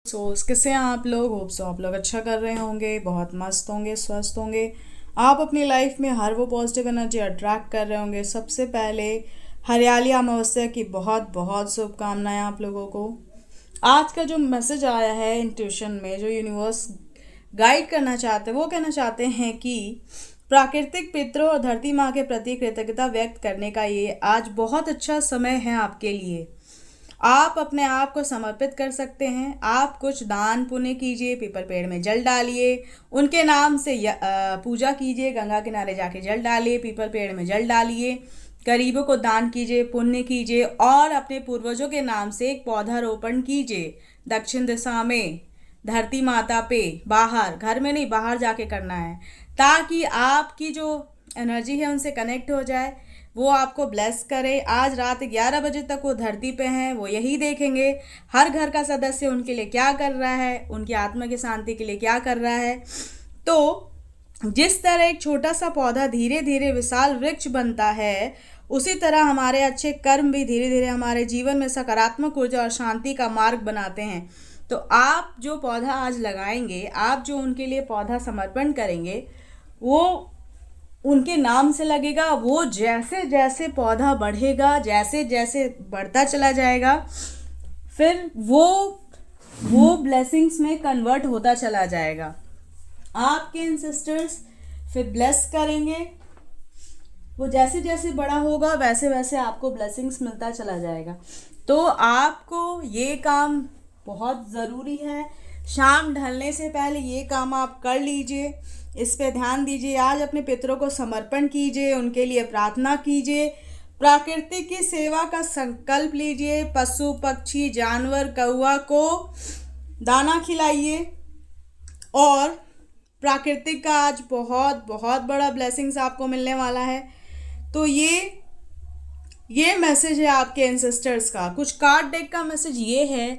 कैसे हैं आप लोग? होप सो आप लोग अच्छा कर रहे होंगे, बहुत मस्त होंगे, स्वस्थ होंगे। आप अपनी लाइफ में हर वो पॉजिटिव एनर्जी अट्रैक्ट कर रहे होंगे। सबसे पहले हरियाली अमावस्या की बहुत बहुत शुभकामनाएं आप लोगों को। आज का जो मैसेज आया है इंट्यूशन में, जो यूनिवर्स गाइड करना चाहते हैं, वो कहना चाहते हैं कि प्राकृतिक पितरों और धरती माँ के प्रति कृतज्ञता व्यक्त करने का ये आज बहुत अच्छा समय है आपके लिए। आप अपने आप को समर्पित कर सकते हैं। आप कुछ दान पुण्य कीजिए, पीपल पेड़ में जल डालिए, उनके नाम से पूजा कीजिए, गंगा किनारे जाके जल डालिए, पीपल पेड़ में जल डालिए, गरीबों को दान कीजिए, पुण्य कीजिए और अपने पूर्वजों के नाम से एक पौधा रोपण कीजिए दक्षिण दिशा में, धरती माता पे। बाहर, घर में नहीं, बाहर जाके करना है, ताकि आपकी जो एनर्जी है उनसे कनेक्ट हो जाए, वो आपको ब्लेस करे। आज रात 11 बजे तक वो धरती पे हैं, वो यही देखेंगे हर घर का सदस्य उनके लिए क्या कर रहा है, उनकी आत्मा की शांति के लिए क्या कर रहा है। तो जिस तरह एक छोटा सा पौधा धीरे धीरे विशाल वृक्ष बनता है, उसी तरह हमारे अच्छे कर्म भी धीरे धीरे हमारे जीवन में सकारात्मक ऊर्जा और शांति का मार्ग बनाते हैं। तो आप जो पौधा आज लगाएंगे, आप जो उनके लिए पौधा समर्पण करेंगे, वो उनके नाम से लगेगा। वो जैसे जैसे पौधा बढ़ेगा, जैसे जैसे बढ़ता चला जाएगा, फिर वो ब्लेसिंग्स में कन्वर्ट होता चला जाएगा। आपके एंसेस्टर्स फिर ब्लेस करेंगे। वो जैसे जैसे बड़ा होगा, वैसे वैसे आपको ब्लेसिंग्स मिलता चला जाएगा। तो आपको ये काम बहुत ज़रूरी है। शाम ढलने से पहले ये काम आप कर लीजिए, इस पे ध्यान दीजिए। आज अपने पितरों को समर्पण कीजिए, उनके लिए प्रार्थना कीजिए, प्रकृति की सेवा का संकल्प लीजिए। पशु पक्षी जानवर कौआ को दाना खिलाइए और प्राकृतिक का आज बहुत बहुत बड़ा ब्लेसिंग्स आपको मिलने वाला है। तो ये मैसेज है आपके एंसेस्टर्स का। कुछ कार्ड डेक का मैसेज ये है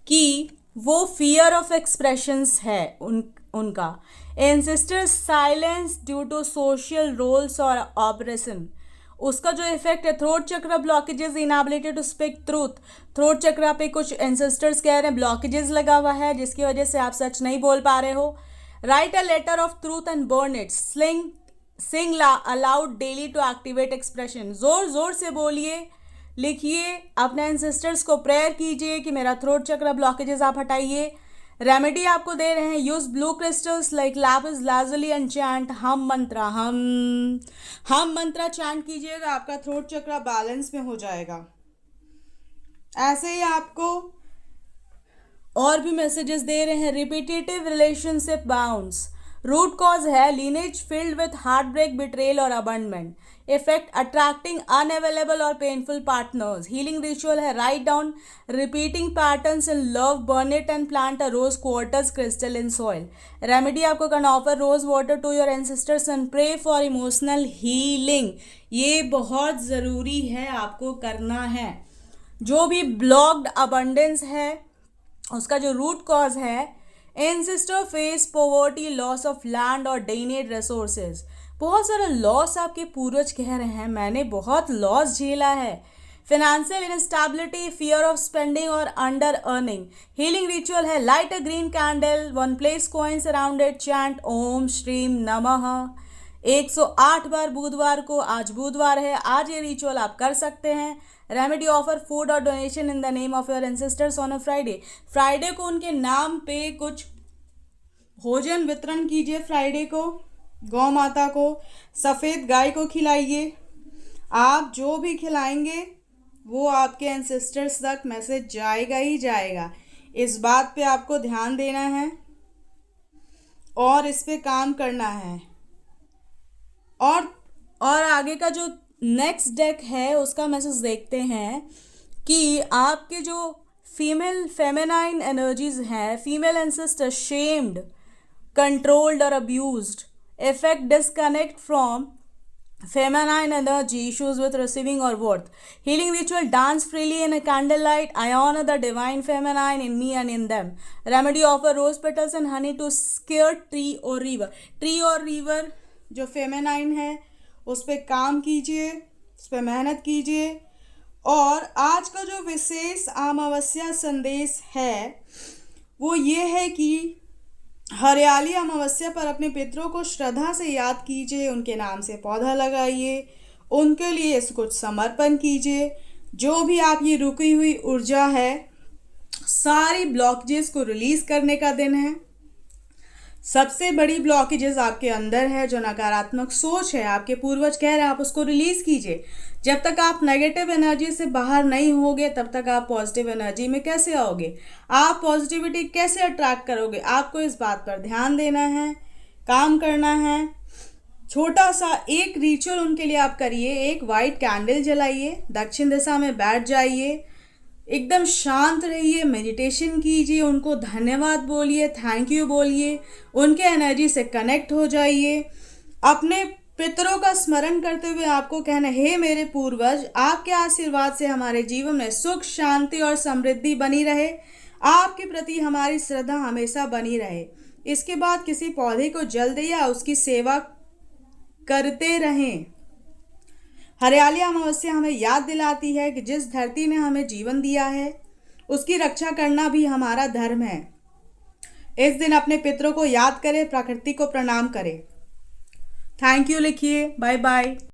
कि वो फियर ऑफ एक्सप्रेशंस है उनका। Ancestors silence due to social roles और ऑपरेशन, उसका जो इफेक्ट है throat chakra blockages, inability to speak truth. Throat chakra पे कुछ एंसेस्टर्स कह रहे हैं ब्लॉकेजेस लगा हुआ है, जिसकी वजह से आप सच नहीं बोल पा रहे हो। Write a letter of truth and burn it. Sing aloud daily to activate expression. जोर जोर से बोलिए, लिखिए, अपने एंसेस्टर्स को प्रेयर कीजिए कि मेरा थ्रोट चक्र ब्लॉकेजेस आप हटाइए। रेमेडी आपको दे रहे हैं, use blue crystals like Lapis lazuli and chant हम मंत्रा। हम मंत्रा चैंट कीजिएगा, आपका थ्रोट चक्र बैलेंस में हो जाएगा। ऐसे ही आपको और भी मैसेजेस दे रहे हैं। Repetitive relationship bounds, root cause है lineage filled with heart break, betrayal और अबंडमेंट। इफेक्ट अट्रैक्टिंग अनअवेलेबल और पेनफुल पार्टनर्स। हीलिंग रिचुअल है, write down repeating patterns in love, burn it and plant a rose quartz crystal in soil. Remedy आपको करना, offer rose water to your ancestors and pray for emotional healing. ये बहुत ज़रूरी है, आपको करना है। जो भी ब्लॉक्ड अबंडेंस है, उसका जो रूट कॉज है, ancestor face poverty, loss of land और ड्रेनेड रिसोर्सेज। बहुत सारा लॉस आपके पूर्वज कह रहे हैं, मैंने बहुत लॉस झेला है। Financial instability, fear of spending और अंडर अर्निंग। हीलिंग रिचुअल है, light a green candle, one place coins around it, chant om shreem namah 108 बार बुधवार को। आज बुधवार है, आज ये रिचुअल आप कर सकते हैं। रेमेडी ऑफर फूड और donation in the name of your ancestors on a Friday को उनके नाम पे कुछ भोजन वितरण कीजिए। फ्राइडे को गौ माता को, सफ़ेद गाय को खिलाइए। आप जो भी खिलाएंगे वो आपके एंसेस्टर्स तक मैसेज जाएगा ही जाएगा। इस बात पे आपको ध्यान देना है और इस पे काम करना है। और आगे का जो नेक्स्ट डेक है उसका मैसेज देखते हैं कि आपके जो फेमेनाइन एनर्जीज हैं, फीमेल एंसेस्टर शेम्ड, कंट्रोल्ड और abused, effect disconnect from feminine energy, issues with receiving or worth. Healing ritual, dance freely in a candlelight. I honor the divine feminine in me and in them. Remedy, offer rose petals and honey to scare tree or river. Tree और river जो feminine है उस पर काम कीजिए, उस पर मेहनत कीजिए। और आज का जो विशेष अमावस्या संदेश है वो ये है कि हरियाली अमावस्या पर अपने पितरों को श्रद्धा से याद कीजिए, उनके नाम से पौधा लगाइए, उनके लिए कुछ समर्पण कीजिए। जो भी आप ये रुकी हुई ऊर्जा है, सारी ब्लॉकेजेस को रिलीज करने का दिन है। सबसे बड़ी ब्लॉकेजेस आपके अंदर है, जो नकारात्मक सोच है, आपके पूर्वज कह रहे हैं, आप उसको रिलीज कीजिए। जब तक आप नेगेटिव एनर्जी से बाहर नहीं होगे तब तक आप पॉजिटिव एनर्जी में कैसे आओगे, आप पॉजिटिविटी कैसे अट्रैक्ट करोगे। आपको इस बात पर ध्यान देना है, काम करना है। छोटा सा एक रिचुअल उनके लिए आप करिए, एक वाइट कैंडल जलाइए, दक्षिण दिशा में बैठ जाइए, एकदम शांत रहिए, मेडिटेशन कीजिए, उनको धन्यवाद बोलिए, थैंक यू बोलिए, उनके एनर्जी से कनेक्ट हो जाइए। अपने पितरों का स्मरण करते हुए आपको कहना, हे मेरे पूर्वज, आपके आशीर्वाद से हमारे जीवन में सुख, शांति और समृद्धि बनी रहे। आपके प्रति हमारी श्रद्धा हमेशा बनी रहे। इसके बाद किसी पौधे को जल दे या उसकी सेवा करते रहें। हरियाली अमावस्या हमें याद दिलाती है कि जिस धरती ने हमें जीवन दिया है उसकी रक्षा करना भी हमारा धर्म है। इस दिन अपने पितरों को याद करें, प्रकृति को प्रणाम करें। थैंक यू लिखिए। Bye bye.